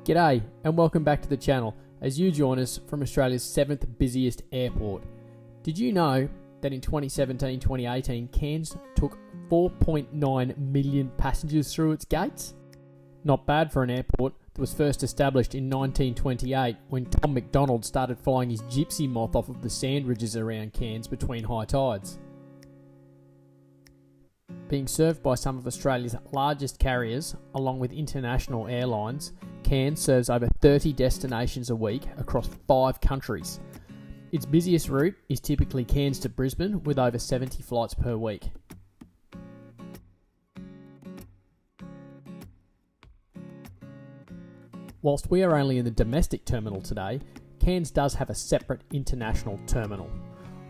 G'day and welcome back to the channel as you join us from Australia's 7th busiest airport. Did you know that in 2017-2018 Cairns took 4.9 million passengers through its gates? Not bad for an airport that was first established in 1928 when Tom McDonald started flying his gypsy moth off of the sand ridges around Cairns between high tides. Being served by some of Australia's largest carriers, along with international airlines, Cairns serves over 30 destinations a week across 5 countries. Its busiest route is typically Cairns to Brisbane, with over 70 flights per week. Whilst we are only in the domestic terminal today, Cairns does have a separate international terminal.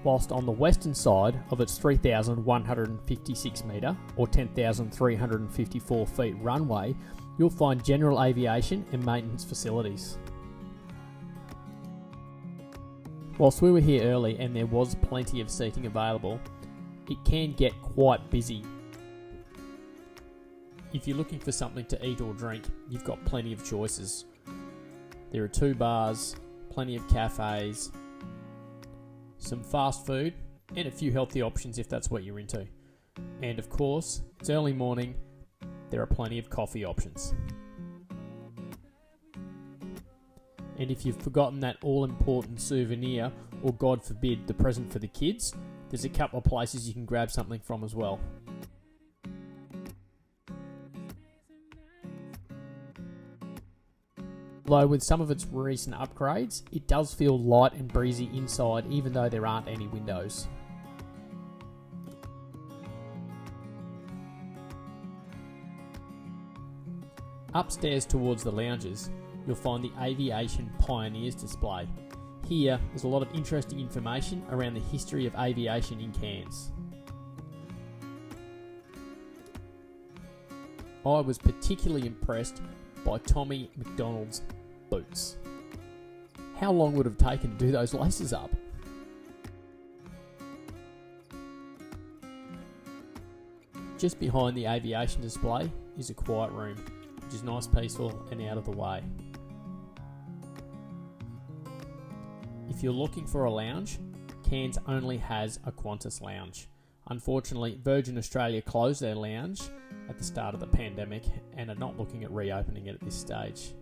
Whilst on the western side of its 3,156 metre or 10,354 feet runway, you'll find general aviation and maintenance facilities. Whilst we were here early and there was plenty of seating available, it can get quite busy. If you're looking for something to eat or drink, you've got plenty of choices. There are 2 bars, plenty of cafes, some fast food, and a few healthy options if that's what you're into. And of course, it's early morning, there are plenty of coffee options. And if you've forgotten that all-important souvenir, or God forbid, the present for the kids, there's a couple of places you can grab something from as well. Although with some of its recent upgrades, it does feel light and breezy inside even though there aren't any windows. Upstairs towards the lounges, you'll find the Aviation Pioneers display. Here, there's a lot of interesting information around the history of aviation in Cairns. I was particularly impressed by Tommy McDonald's boots. How long would it have taken to do those laces up? Just behind the aviation display is a quiet room, which is nice, peaceful and out of the way. If you're looking for a lounge, Cairns only has a Qantas lounge. Unfortunately, Virgin Australia closed their lounge at the start of the pandemic and are not looking at reopening it at this stage.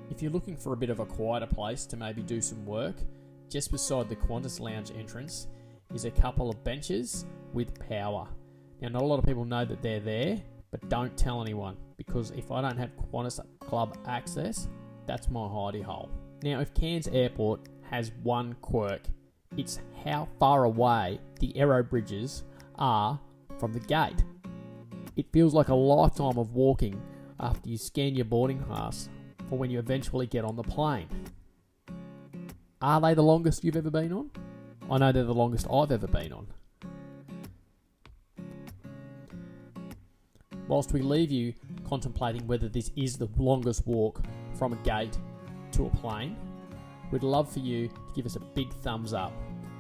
If you're looking for a bit of a quieter place to maybe do some work, just beside the Qantas lounge entrance is a couple of benches with power. Now, not a lot of people know that they're there, but don't tell anyone, because if I don't have Qantas Club access, that's my hidey hole. Now, if Cairns Airport has one quirk, it's how far away the aero bridges are from the gate. It feels like a lifetime of walking after you scan your boarding pass for when you eventually get on the plane. Are they the longest you've ever been on? I know they're the longest I've ever been on. Whilst we leave you contemplating whether this is the longest walk from a gate to a plane, we'd love for you to give us a big thumbs up.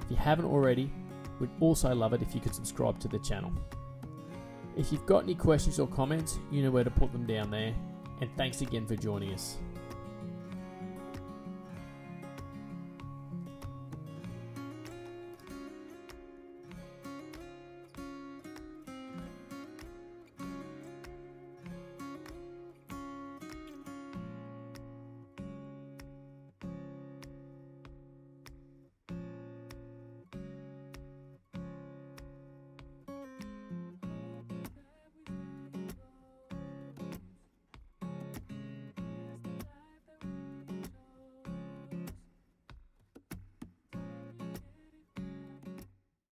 If you haven't already, we'd also love it if you could subscribe to the channel. If you've got any questions or comments, you know where to put them down there. And thanks again for joining us.